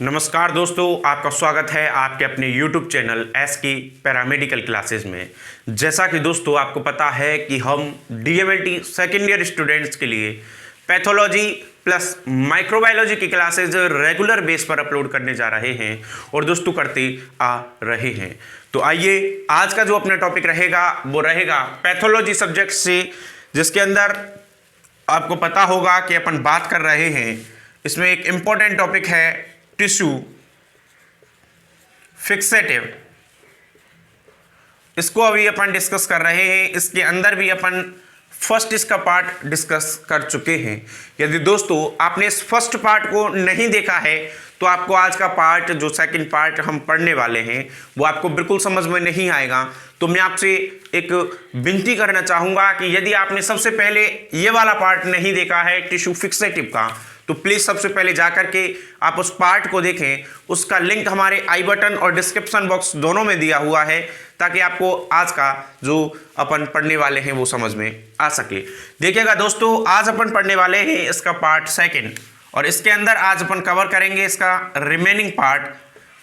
नमस्कार दोस्तों, आपका स्वागत है आपके अपने YouTube channel SK paramedical classes में। जैसा कि दोस्तों आपको पता है कि हम DMLT सेकेंड ईयर स्टूडेंट्स के लिए पैथोलॉजी प्लस माइक्रोबायोलॉजी की क्लासेज रेगुलर बेस पर अपलोड करने जा रहे हैं और दोस्तों करते आ रहे हैं। तो आइए, आज का जो अपना टॉपिक रहेगा वो रहेगा पैथोलॉजी सब्जेक्ट से, जिसके अंदर आपको पता होगा कि अपन बात कर रहे हैं। इसमें एक इम्पॉर्टेंट टॉपिक है टिश्यू फिक्सेटिव। इसको अभी अपन डिस्कस कर रहे हैं। इसके अंदर भी अपन फर्स्ट इसका पार्ट डिस्कस कर चुके हैं। यदि दोस्तों आपने इस फर्स्ट पार्ट को नहीं देखा है तो आपको आज का पार्ट, जो सेकंड पार्ट हम पढ़ने वाले हैं, वो आपको बिल्कुल समझ में नहीं आएगा। तो मैं आपसे एक विनती करना चाहूँगा कि यदि आपने सबसे पहले ये वाला पार्ट नहीं देखा है टिश्यू फिक्सेटिव का, तो प्लीज़ सबसे पहले जाकर के आप उस पार्ट को देखें। उसका लिंक हमारे आई बटन और डिस्क्रिप्शन बॉक्स दोनों में दिया हुआ है, ताकि आपको आज का जो अपन पढ़ने वाले हैं वो समझ में आ सके। देखिएगा दोस्तों, आज अपन पढ़ने वाले हैं इसका पार्ट सेकंड, और इसके अंदर आज अपन कवर करेंगे इसका रिमेनिंग पार्ट,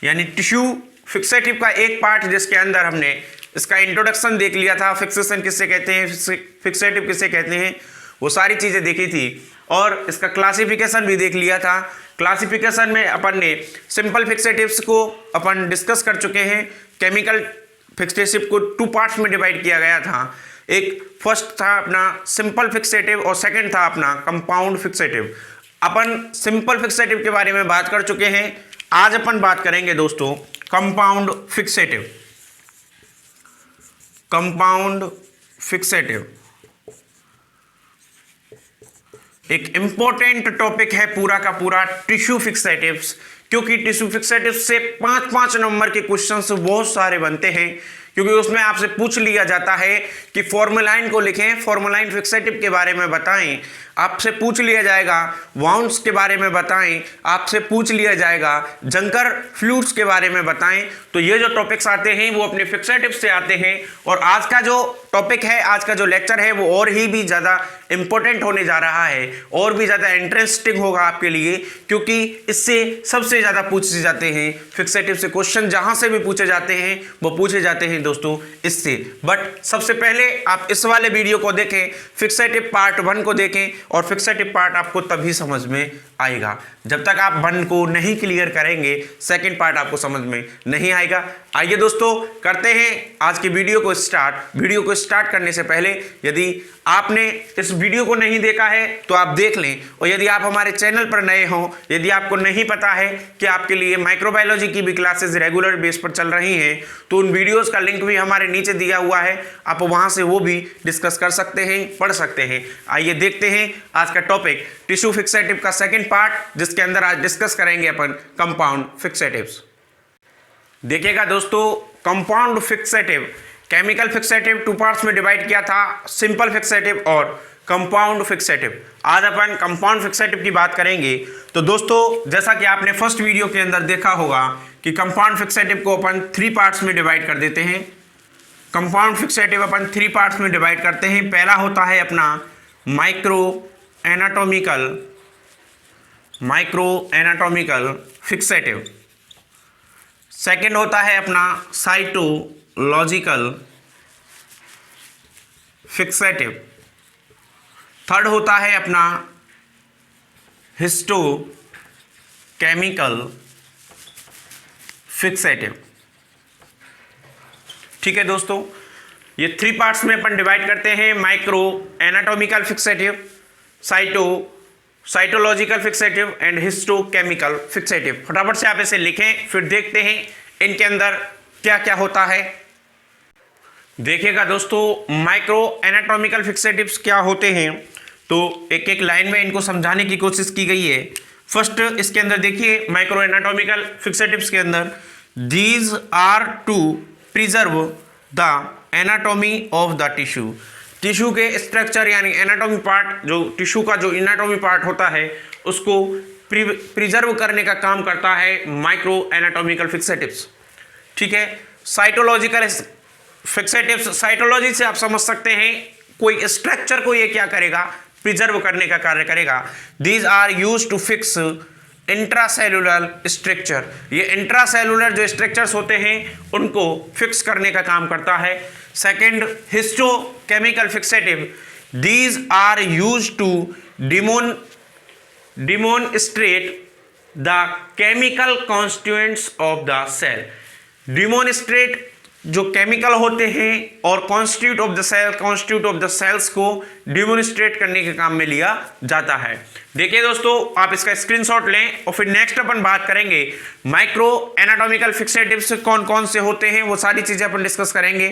यानी टिश्यू फिक्सेटिव का एक पार्ट, जिसके अंदर हमने इसका इंट्रोडक्शन देख लिया था। फिक्सेशन किससे कहते हैं, फिक्सेटिव किससे कहते हैं, वो सारी चीज़ें देखी थी। और इसका क्लासिफिकेशन भी देख लिया था। क्लासिफिकेशन में अपन ने सिंपल फिक्सेटिव्स को अपन डिस्कस कर चुके हैं। केमिकल फिक्सेटिव को 2 पार्ट्स में डिवाइड किया गया था। एक फर्स्ट था अपना सिंपल फिक्सेटिव और सेकंड था अपना कंपाउंड फिक्सेटिव। अपन सिंपल फिक्सेटिव के बारे में बात कर चुके हैं। आज अपन बात करेंगे दोस्तों कंपाउंड फिक्सेटिव। कंपाउंड फिक्सेटिव एक इंपॉर्टेंट टॉपिक है पूरा का पूरा टिश्यू फिक्सेटिव्स, क्योंकि टिश्यू फिक्सेटिव्स से 5-5 नंबर के क्वेश्चंस बहुत सारे बनते हैं। क्योंकि उसमें आपसे पूछ लिया जाता है कि फॉर्मेलाइन को लिखें, फॉर्मेलाइन फिक्सेटिव के बारे में बताएं। आपसे पूछ लिया जाएगा वाउंड्स के बारे में बताएं, आपसे पूछ लिया जाएगा जंकर फ्लूइड्स के बारे में बताएं। तो ये जो टॉपिक्स आते हैं वो अपने फिक्सेटिव से आते हैं। और आज का जो टॉपिक है, आज का जो लेक्चर है, वो और ही भी ज़्यादा इंपॉर्टेंट होने जा रहा है, और भी ज़्यादा इंटरेस्टिंग होगा आपके लिए, क्योंकि इससे सबसे ज़्यादा पूछे जाते हैं फिक्सेटिव से क्वेश्चन। जहाँ से भी पूछे जाते हैं वो पूछे जाते हैं दोस्तों इससे। बट सबसे पहले आप इस वाले वीडियो को देखें, फिक्सेटिव पार्ट 1 को देखें, और फिक्सेटिव पार्ट आपको तभी समझ में आएगा। जब तक आप 1 को नहीं क्लियर करेंगे, सेकंड पार्ट आपको समझ में नहीं आएगा। आइए दोस्तों, करते हैं आज की वीडियो को स्टार्ट। वीडियो को स्टार्ट करने से पहले यदि आपने इस वीडियो को नहीं देखा है तो आप देख लें, और यदि आप हमारे चैनल पर नए हों, यदि आपको नहीं पता है कि आपके लिए माइक्रोबायोलॉजी की भी क्लासेस रेगुलर बेस पर चल रही हैं, तो उन वीडियोस का लिंक भी हमारे नीचे दिया हुआ है। आप वहां से वो भी डिस्कस कर सकते हैं, पढ़ सकते हैं। आइए देखते हैं आज का टॉपिक टिश्यू फिक्सेटिव का सेकंड पार्ट, जिसके अंदर आज डिस्कस करेंगे अपन कंपाउंड फिक्सेटिव्स। देखिएगा दोस्तों, compound fixative chemical fixative 2 parts में डिवाइड किया था, सिंपल फिक्सेटिव और कंपाउंड फिक्सेटिव। आज अपन कंपाउंड फिक्सेटिव की बात करेंगे। तो दोस्तों, जैसा कि आपने फर्स्ट वीडियो के अंदर देखा होगा कि कंपाउंड फिक्सेटिव को अपन 3 पार्ट्स में डिवाइड कर देते हैं। कंपाउंड फिक्सेटिव अपन 3 पार्ट्स में डिवाइड करते हैं। पहला होता है अपना माइक्रो एनाटॉमिकल फिक्सेटिव। सेकेंड होता है अपना साइटोलॉजिकल फिक्सेटिव। थर्ड होता है अपना हिस्टोकेमिकल फिक्सेटिव। ठीक है दोस्तों, ये 3 पार्ट्स में अपन डिवाइड करते हैं। Micro anatomical fixative, cytological fixative and histochemical fixative. फटाफट से आप इसे लिखें, फिर देखते हैं इनके अंदर क्या क्या होता है। देखिएगा दोस्तों, माइक्रो एनाटॉमिकल फिक्सेटिव्स क्या होते हैं, तो एक एक लाइन में इनको समझाने की कोशिश की गई है। फर्स्ट इसके अंदर देखिए, माइक्रो एनाटॉमिकल फिक्सेटिव्स के अंदर these are to preserve the anatomy of the tissue. Tissue के स्ट्रक्चर यानी एनाटॉमी पार्ट, जो टिश्यू का जो एनाटॉमी पार्ट होता है, उसको प्रिजर्व करने का काम करता है माइक्रो एनाटॉमिकल फिक्सेटिव्स। ठीक है, साइटोलॉजिकल फिक्सेटिव्स, साइटोलॉजी से आप समझ सकते हैं कोई स्ट्रक्चर को ये क्या करेगा, प्रिजर्व करने का कार्य करेगा। These are used to fix intracellular structure. ये इंट्रासेलुलर जो स्ट्रक्चर्स होते हैं उनको फिक्स करने का काम करता है। Second, histochemical fixative, these are used to demonstrate the chemical constituents of the cell। demonstrate जो केमिकल होते हैं और constitute of the cell, constitute of the cells को डिमोन्स्ट्रेट करने के काम में लिया जाता है। देखिए दोस्तों, आप इसका स्क्रीनशॉट लें और फिर नेक्स्ट अपन बात करेंगे माइक्रो एनाटॉमिकल फिक्सेटिव्स कौन कौन से होते हैं, वो सारी चीजें अपन डिस्कस करेंगे।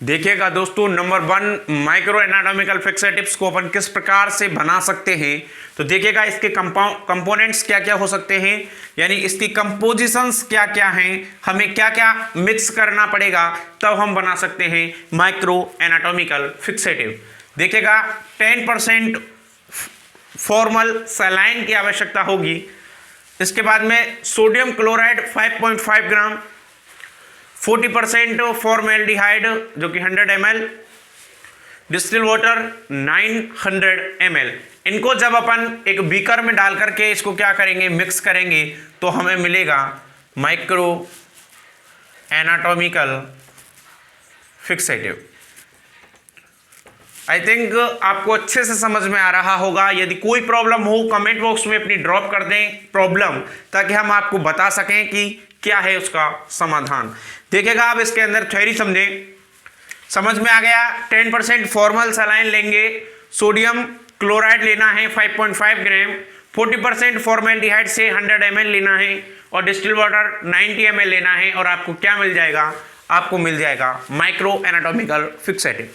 देखिएगा दोस्तों, नंबर 1, माइक्रो एनाटॉमिकल फिक्सेटिव्स को अपन किस प्रकार से बना सकते हैं। तो देखिएगा इसके कंपोनेंट्स क्या क्या हो सकते हैं, यानी इसकी कंपोजिशंस क्या क्या हैं, हमें क्या क्या मिक्स करना पड़ेगा तब हम बना सकते हैं माइक्रो एनाटॉमिकल फिक्सेटिव। देखिएगा 10% फॉर्मल सलाइन की आवश्यकता होगी। इसके बाद में सोडियम क्लोराइड 5.5 ग्राम, 40% फॉर्मेल्डिहाइड जो कि 100 ml, डिस्टिल वाटर 900 ml। इनको जब अपन एक बीकर में डाल करके इसको क्या करेंगे, मिक्स करेंगे, तो हमें मिलेगा micro anatomical fixative. I think आपको अच्छे से समझ में आ रहा होगा। यदि कोई प्रॉब्लम हो कमेंट बॉक्स में अपनी ड्रॉप कर दें प्रॉब्लम, ताकि हम आपको बता सकें कि क्या है उसका समाधान। देखिएगा आप इसके अंदर थ्योरी समझ में आ गया। 10% फॉर्मल सलाइन लेंगे, सोडियम क्लोराइड लेना है 5.5 ग्राम, 40% फॉर्मेल्डिहाइड से 100 ml लेना है और डिस्टिल वाटर 90 ml लेना है, और आपको क्या मिल जाएगा, आपको मिल जाएगा माइक्रो एनाटॉमिकल फिक्सेटिव।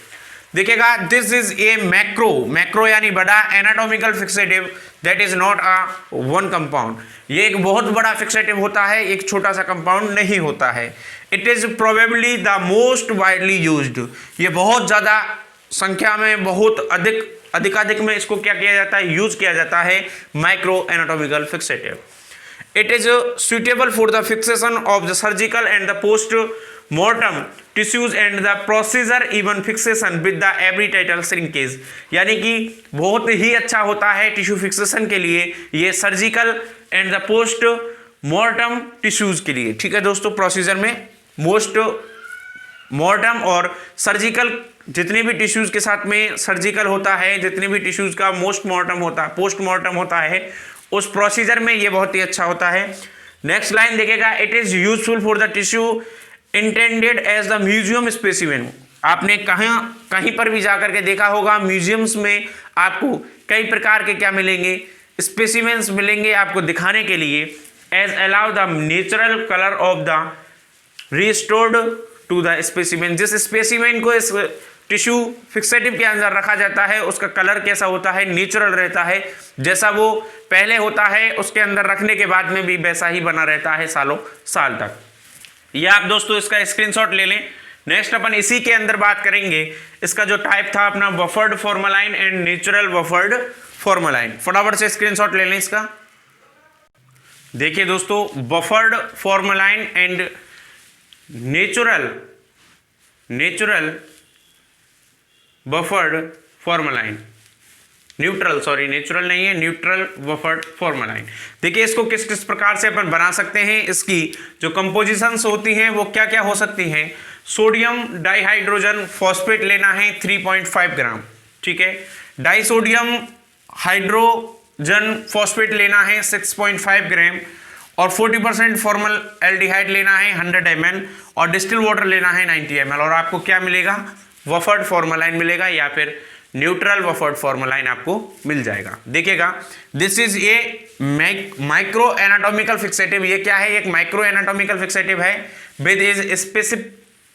देखिएगा दिस इज ए मैक्रो यानी बड़ा, anatomical fixative that is not a one compound. ये एक बहुत बड़ा फिक्सेटिव होता है, एक छोटा सा कंपाउंड नहीं होता है। It is probably the most widely used. ये बहुत ज़्यादा संख्या में, बहुत अधिकाधिक में इसको क्या किया जाता है, यूज किया जाता है micro anatomical fixative. It is suitable for the fixation of the surgical and the post mortem tissues and the procedure even fixation with the abrital shrinkage। यानी कि बहुत ही अच्छा होता है टिश्यू फिक्सेशन के लिए ये surgical and the post mortem tissues के लिए। ठीक है दोस्तों, प्रोसीजर में मोस्ट मॉर्टम और सर्जिकल जितने भी टिश्यूज के साथ में सर्जिकल होता है, जितने भी टिश्यूज का मोस्ट मॉर्टम होता है, पोस्ट मॉर्टम होता है, उस प्रोसीजर में ये बहुत ही अच्छा होता है। नेक्स्ट लाइन देखिएगा, it is useful for the tissue intended as the museum specimen. आपने कहीं पर भी जाकर के देखा होगा, म्यूजियम्स में आपको कई प्रकार के क्या मिलेंगे, स्पेसिमेंस मिलेंगे आपको दिखाने के लिए। As allow the natural colour of the restored to the specimen. जिस स्पेसिमेन को इस टिश्यू फिक्सेटिव के अंदर रखा जाता है उसका कलर कैसा होता है, नेचुरल रहता है, जैसा वो पहले होता है उसके अंदर रखने के बाद में भी वैसा ही बना रहता है सालों साल तक। ये आप दोस्तों इसका स्क्रीनशॉट ले लें। नेक्स्ट अपन इसी के अंदर बात करेंगे, इसका जो टाइप था अपना buffered formalin and natural buffered formalin. फटाफट से स्क्रीनशॉट ले लें इसका। देखिए दोस्तों, buffered formalin and natural buffered formalin, natural नहीं है, न्यूट्रल बफर्ड फॉर्मलाइन। देखिए इसको किस किस प्रकार से अपन बना सकते हैं, इसकी जो कंपोजिशंस होती हैं वो क्या क्या हो सकती हैं। सोडियम डाइहाइड्रोजन फॉस्फेट लेना है 3.5 ग्राम, ठीक है। डाइसोडियम हाइड्रोजन फॉस्फेट लेना है 6.5 ग्राम और 40% फॉर्मल एल्डिहाइड लेना है 100 ml और डिस्टिल वाटर लेना है 90 ml, और आपको क्या मिलेगा, बफर्ड फॉर्मलाइन मिलेगा या फिर न्यूट्रल बफर्ड फॉर्मलाइन आपको मिल जाएगा। देखिएगा this is A micro anatomical fixative. ये क्या है, एक माइक्रो एनाटॉमिकल फिक्सेटिव है with is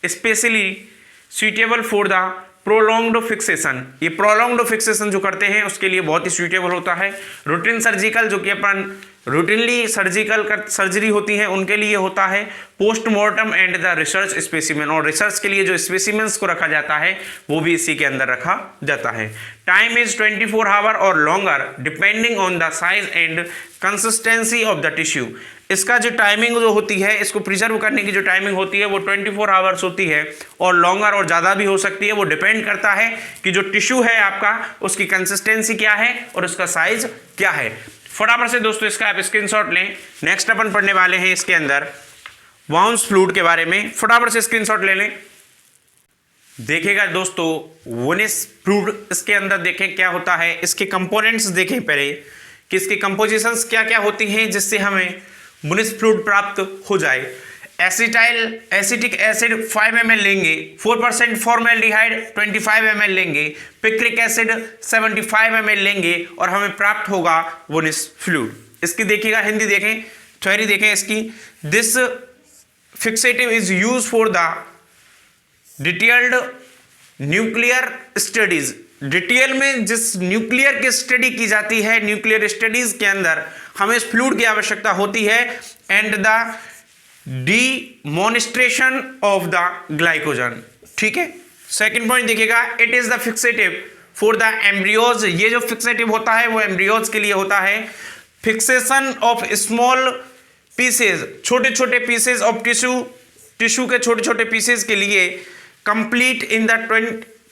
specially suitable for the prolonged fixation. ये प्रोलॉन्ग्ड फिक्सेशन जो करते हैं उसके लिए बहुत ही सुटेबल होता है। रूटीन सर्जिकल जो कि अपन रूटीनली सर्जरी होती है उनके लिए होता है। Postmortem and the research specimen, और रिसर्च के लिए जो स्पेसिमेंस को रखा जाता है वो भी इसी के अंदर रखा जाता है। टाइम इज 24 आवर और longer depending on the size and consistency of the tissue. इसका जो टाइमिंग जो होती है, इसको प्रिजर्व करने की जो टाइमिंग होती है वो 24 आवर्स होती है और लॉन्गर और ज़्यादा भी हो सकती है। वो डिपेंड करता है कि जो टिश्यू है आपका उसकी कंसिस्टेंसी क्या है और उसका साइज क्या है। फटाफट से दोस्तों इसका आप स्क्रीनशॉट लें। नेक्स्ट अपन पढ़ने वाले हैं इसके अंदर वाउंस फ्लूइड के बारे में, फटाफट से स्क्रीनशॉट ले लें। देखिएगा दोस्तों वनिस फ्लूइड, इसके अंदर देखें क्या होता है, इसके कंपोनेंट्स देखें पहले कि इसकी कंपोजिशंस क्या क्या होती हैं जिससे हमें वनिस फ्लूइड प्राप्त हो जाए। एसिटिक एसिड 5 ml लेंगे, 4% फॉर्मेल्डिहाइड 25 ml लेंगे, पिक्रिक एसिड 75 ml लेंगे और हमें प्राप्त होगा वनिस फ्लूइड। इसकी देखिएगा हिंदी देखें, थ्योरी देखें इसकी। This fixative is use for the detailed nuclear studies. Detail में जिस न्यूक्लियर की स्टडी की जाती है, न्यूक्लियर स्टडीज के अंदर हमें इस फ्लूइड की आवश्यकता होती है। And the demonstration of the glycogen, ठीक है। सेकंड पॉइंट देखिएगा, it is the fixative for the embryos. ये जो फिक्सेटिव होता है वो एम्ब्रियोज के लिए होता है। फिक्सेशन ऑफ स्मॉल पीसेज, छोटे छोटे पीसेज ऑफ टिश्यू के छोटे छोटे पीसेज के लिए complete in the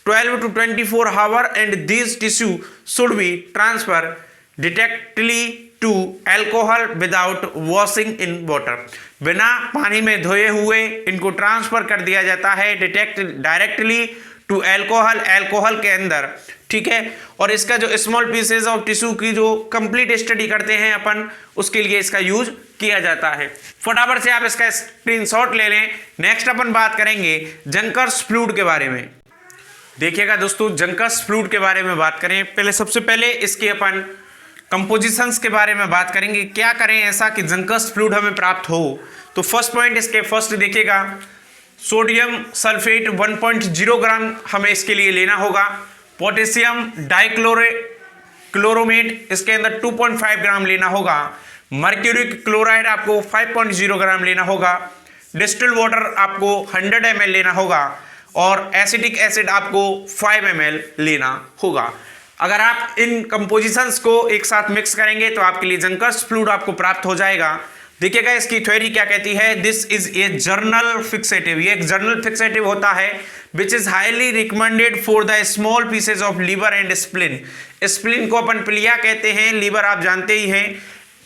12 to 24 hour and these tissue should be transferred directly to alcohol without washing in water। बिना पानी में धोए हुए इनको ट्रांसफर कर दिया जाता है डायरेक्टली टू अल्कोहल के अंदर, ठीक है। और इसका जो स्मॉल पीसेज ऑफ टिश्यू की जो कंप्लीट स्टडी करते हैं अपन, उसके लिए इसका यूज किया जाता है। फटाफट से आप इसका स्क्रीनशॉट ले लें। नेक्स्ट अपन बात करेंगे जंकर्स फ्लूइड के बारे में। देखिएगा दोस्तों जंकर्स फ्लूइड के बारे में बात करें, पहले सबसे पहले इसके अपन कंपोजिशंस के बारे में बात करेंगे। क्या करें ऐसा कि जंकर्स फ्लूइड हमें प्राप्त हो। तो फर्स्ट पॉइंट इसके फर्स्ट देखिएगा, सोडियम सल्फेट 1.0 ग्राम हमें इसके लिए लेना होगा। पोटेशियम डाइक्लोरोमेट इसके अंदर 2.5 ग्राम लेना होगा। मर्क्यूरिक क्लोराइड आपको 5.0 ग्राम लेना होगा। डिस्टिल्ड वाटर आपको 100 ml लेना होगा और एसिटिक एसिड आपको 5 ml लेना होगा। अगर आप इन कंपोजिशंस को एक साथ मिक्स करेंगे तो आपके लिए जंकर्स फ्लूइड आपको प्राप्त हो जाएगा। देखिएगा इसकी थ्योरी क्या कहती है, this is a journal fixative. ये एक जर्नल फिक्सेटिव होता है which is highly recommended for the small pieces of liver and spleen. Spleen को अपन प्लिया कहते हैं, लीवर आप जानते ही हैं।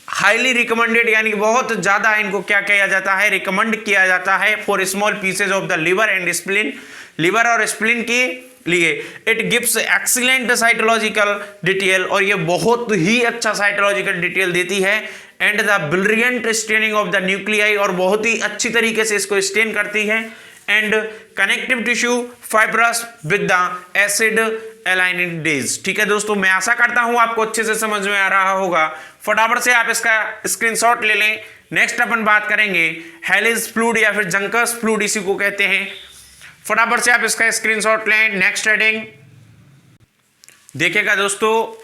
हाईली रिकमेंडेड यानी कि बहुत ज्यादा इनको क्या किया जाता है, रिकमेंड किया जाता है for small pieces of the liver and spleen, liver और स्प्लिन के लिए। It gives excellent cytological detail, और ये बहुत ही अच्छा साइटोलॉजिकल डिटेल देती है। And the brilliant staining of the nuclei, और बहुत ही अच्छी तरीके से इसको स्टेन करती है। And connective tissue fibrous with the acid एलाइनिडेज। ठीक है दोस्तों, मैं आशा करता हूं आपको अच्छे से समझ में आ रहा होगा। फटाफट से आप इसका स्क्रीनशॉट ले लें। नेक्स्ट अपन बात करेंगे हेलिज फ्लूइड या फिर जंकर्स फ्लूइड इसी को कहते हैं। फटाफट से आप इसका स्क्रीनशॉट लें। नेक्स्ट हेडिंग देखिएगा दोस्तों,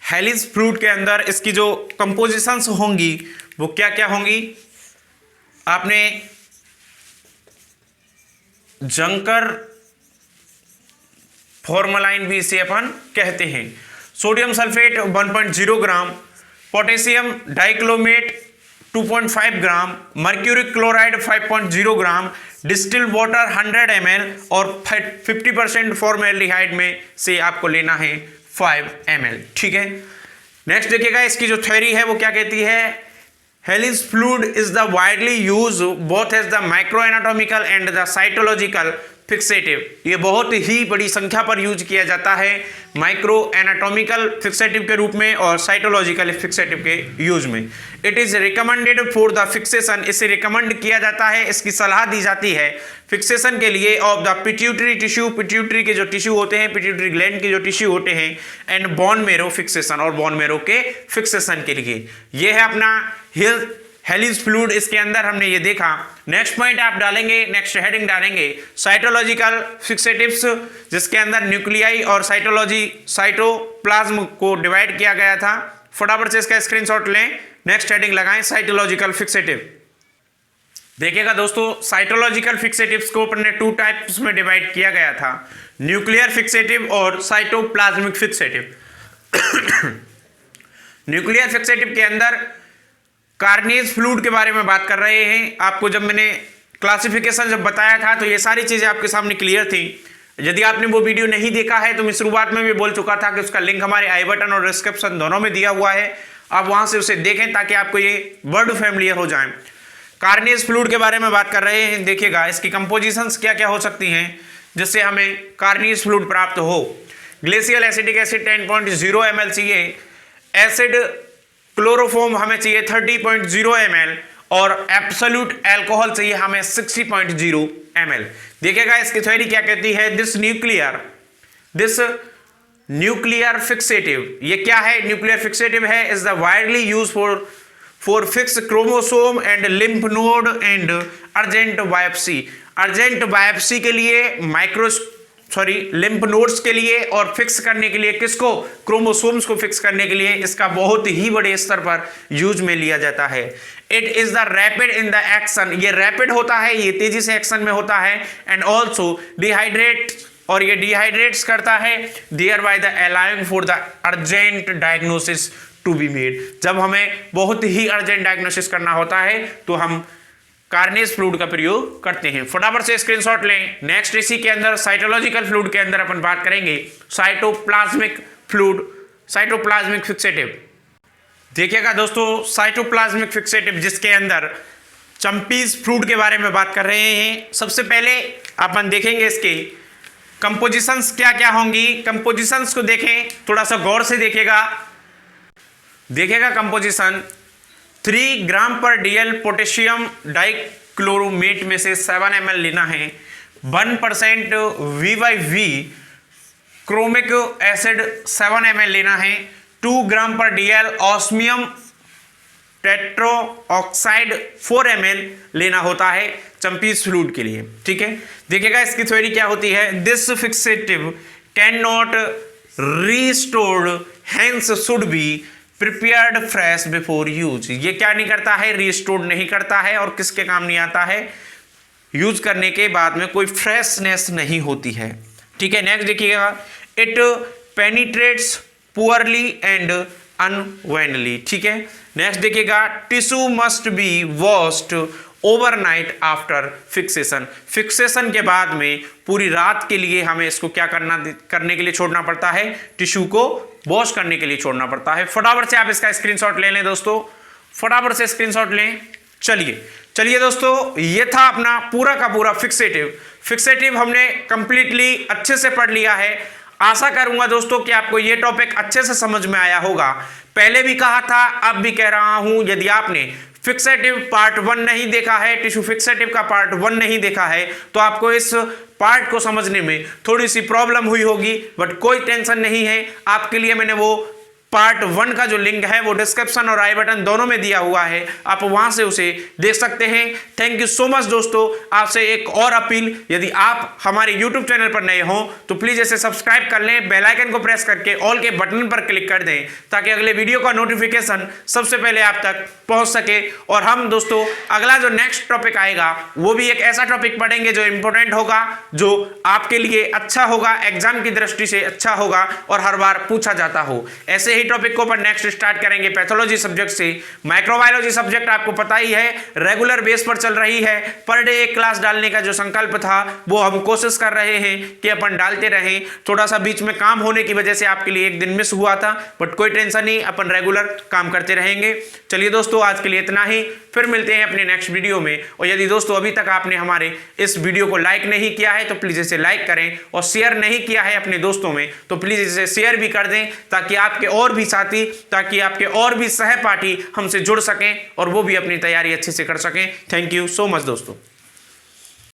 हेलिज फ्लूइड के अंदर इसकी जो कंपोजिशंस होंगी वो क्या क्या होंगी। आपने जंकर फॉर्मलाइन भी इसे अपन कहते हैं। सोडियम सल्फेट 1.0 ग्राम, पोटेशियम डाइक्लोमेट 2.5 ग्राम, मर्क्यूरिक क्लोराइड 5.0 ग्राम, डिस्टिल्ड वाटर 100 ml और 50% फॉर्मेल्डिहाइड में से आपको लेना है 5 ml। ठीक है, नेक्स्ट देखिएगा इसकी जो थ्योरी है वो क्या कहती है। Helly's fluid is the widely use both as the micro anatomical and the cytological fixative. ये बहुत ही बड़ी संख्या पर यूज किया जाता है माइक्रो एनाटॉमिकल फिक्सेटिव के रूप में और साइटोलॉजिकल फिक्सेटिव के यूज में। It is recommended for the fixation, इसे रिकमेंड किया जाता है, इसकी सलाह दी जाती है फिक्सेशन के लिए of the pituitary tissue, pituitary के जो टिश्यू होते हैं, पिट्यूटरी ग्लैंड के जो टिश्यू होते हैं, एंड बोन मैरो फिक्सेशन, और बोन मैरो के फिक्सेशन के लिए। ये है अपना हेलिज फ्लूइड, इसके अंदर हमने ये देखा। नेक्स्ट पॉइंट आप डालेंगे, नेक्स्ट हेडिंग डालेंगे साइटोलॉजिकल फिक्सेटिव्स, जिसके अंदर न्यूक्लियाई और साइटोप्लाज्म को डिवाइड किया गया था। फटाफट से इसका स्क्रीनशॉट लें। नेक्स्ट हेडिंग लगाएं साइटोलॉजिकल फिक्सेटिव। देखिएगा दोस्तों, साइटोलॉजिकल फिक्सेटिव्स को अपने 2 टाइप्स में डिवाइड किया गया था, न्यूक्लियर फिक्सेटिव और साइटोप्लाज्मिक फिक्सेटिव। न्यूक्लियर फिक्सेटिव के अंदर कार्नेज फ्लूइड के बारे में बात कर रहे हैं। आपको जब मैंने क्लासिफिकेशन जब बताया था तो ये सारी चीजें आपके सामने क्लियर थी। यदि आपने वो वीडियो नहीं देखा है तो मैं शुरुआत में भी बोल चुका था कि उसका लिंक हमारे आई बटन और डिस्क्रिप्शन दोनों में दिया हुआ है, आप वहां से उसे देखें ताकि आपको ये वर्ड फैमिलियर हो जाए। कार्नियस फ्लूइड के बारे में बात कर रहे हैं। देखिएगा इसकी कंपोजिशंस क्या क्या हो सकती हैं जिससे हमें कार्नियस फ्लूइड प्राप्त हो। ग्लेशियल एसिटिक एसिड 10.0 ml चाहिए, एसिड क्लोरोफॉर्म हमें चाहिए 30.0 ml और एब्सोल्यूट अल्कोहल चाहिए हमें 60.0 ml। देखिएगा इसकी थ्योरी क्या कहती है, दिस न्यूक्लियर फिक्सेटिव, ये क्या है, न्यूक्लियर फिक्सेटिव है, is the widely use for fix chromosome and lymph node and urgent biopsy. Urgent biopsy के लिए लिम्फ नोड्स के लिए और फिक्स करने के लिए किसको, क्रोमोसोम्स को फिक्स करने के लिए इसका बहुत ही बड़े स्तर पर यूज में लिया जाता है। It is the rapid in the action, ये रैपिड होता है, ये तेजी से एक्शन में होता है, एंड ऑल्सो डिहाइड्रेट, और ये डिहाइड्रेट्स करता है, thereby the allowing for the urgent diagnosis to be made. जब हमें बहुत ही अर्जेंट डायग्नोसिस करना होता है तो हम कार्नियस फ्लूइड का प्रयोग करते हैं। फटाफट से स्क्रीनशॉट लें। नेक्स्ट इसी के अंदर साइटोलॉजिकल फ्लूइड के अंदर अपन बात करेंगे साइटोप्लाज्मिक फ्लूइड, साइटोप्लाज्मिक फिक्सेटिव। देखिएगा दोस्तों, साइटोप्लाज्मिक फिक्सेटिव जिसके अंदर चंपीज फ्लूइड के बारे में बात कर रहे हैं। सबसे पहले अपन देखेंगे इसके कंपोजिशंस क्या क्या होंगी। कंपोजिशंस को देखें, थोड़ा सा गौर से देखिएगा कंपोजिशन 3 ग्राम पर DL पोटेशियम डाइक्लोरोमेट में से 7 ml लेना है, 1% VV क्रोमिक एसिड 7 ml लेना है, 2 ग्राम पर DL ऑस्मियम टेट्रो ऑक्साइड 4 ml लेना होता है चंपीज फ्लूइड के लिए। ठीक है, देखिएगा इसकी थ्योरी क्या होती है, this fixative can not restored hence should be prepared fresh before use. ये क्या नहीं करता है, रीस्टोर्ड नहीं करता है, और किसके काम नहीं आता है, यूज करने के बाद में कोई फ्रेशनेस नहीं होती है। ठीक है, नेक्स्ट देखिएगा, इट पेनिट्रेट्स पुअरली एंड अनवेंडली। ठीक है, नेक्स्ट देखिएगा, tissue must be washed overnight after fixation. Fixation के बाद में पूरी रात के लिए हमें इसको क्या करने के लिए छोड़ना पड़ता है, टिश्यू को वॉश करने के लिए छोड़ना पड़ता है। फटाफट से आप इसका स्क्रीनशॉट ले लें दोस्तों, फटाफट से स्क्रीनशॉट लें। चलिए दोस्तों, ये था अपना पूरा का पूरा फिक्सेटिव हमने कंप्लीटली अच्छे से पढ़ लिया है। आशा करूंगा दोस्तों कि आपको ये टॉपिक अच्छे से समझ में आया होगा। पहले भी कहा था, अब भी कह रहा हूं, यदि आपने फिक्सेटिव पार्ट 1 नहीं देखा है, टिश्यू फिक्सेटिव का पार्ट 1 नहीं देखा है, तो आपको इस पार्ट को समझने में थोड़ी सी प्रॉब्लम हुई होगी, बट कोई टेंशन नहीं है। आपके लिए मैंने वो पार्ट 1 का जो लिंक है वो डिस्क्रिप्शन और आई बटन दोनों में दिया हुआ है, आप वहां से उसे देख सकते हैं। थैंक यू सो मच दोस्तों। आपसे एक और अपील, यदि आप हमारे यूट्यूब चैनल पर नए हों तो प्लीज इसे सब्सक्राइब कर लें, बेल आइकन को प्रेस करके ऑल के बटन पर क्लिक कर दें ताकि अगले वीडियो का नोटिफिकेशन सबसे पहले आप तक पहुंच सके। और हम दोस्तों अगला जो नेक्स्ट टॉपिक आएगा वो भी एक ऐसा टॉपिक पढ़ेंगे जो इंपॉर्टेंट होगा, जो आपके लिए अच्छा होगा, एग्जाम की दृष्टि से अच्छा होगा और हर बार पूछा जाता हो। ऐसे ही टॉपिक को पर नेक्स्ट स्टार्ट करेंगे पैथोलॉजी सब्जेक्ट से। माइक्रोबायोलॉजी सब्जेक्ट आपको पता ही है, रेगुलर बेस पर चल रही है, पर डे एक क्लास डालने का जो संकल्प था वो हम कोशिश कर रहे हैं कि अपन डालते रहें। थोड़ा सा बीच में काम होने की वजह से आपके लिए एक दिन मिस हुआ था, बट कोई टेंशन नहीं, अपन रेगुलर काम करते रहेंगे। चलिए दोस्तों, आज के लिए इतना ही, फिर मिलते हैं अपने नेक्स्ट वीडियो में। और यदि दोस्तों अभी तक आपने हमारे इस वीडियो को लाइक नहीं किया है तो प्लीज इसे लाइक करें, और शेयर नहीं किया है अपने दोस्तों में तो प्लीज इसे शेयर भी कर दें ताकि आपके और भी ताकि आपके और भी सहपाठी हमसे जुड़ सकें और वो भी अपनी तैयारी अच्छे से कर सकें। थैंक यू सो मच दोस्तों।